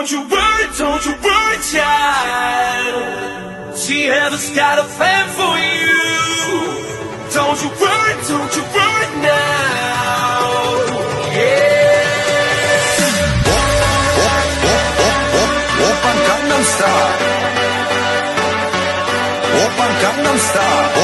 don't you worry, child. She has got a plan for you. Don't you worry now. Yeah. Open Gangnam Style.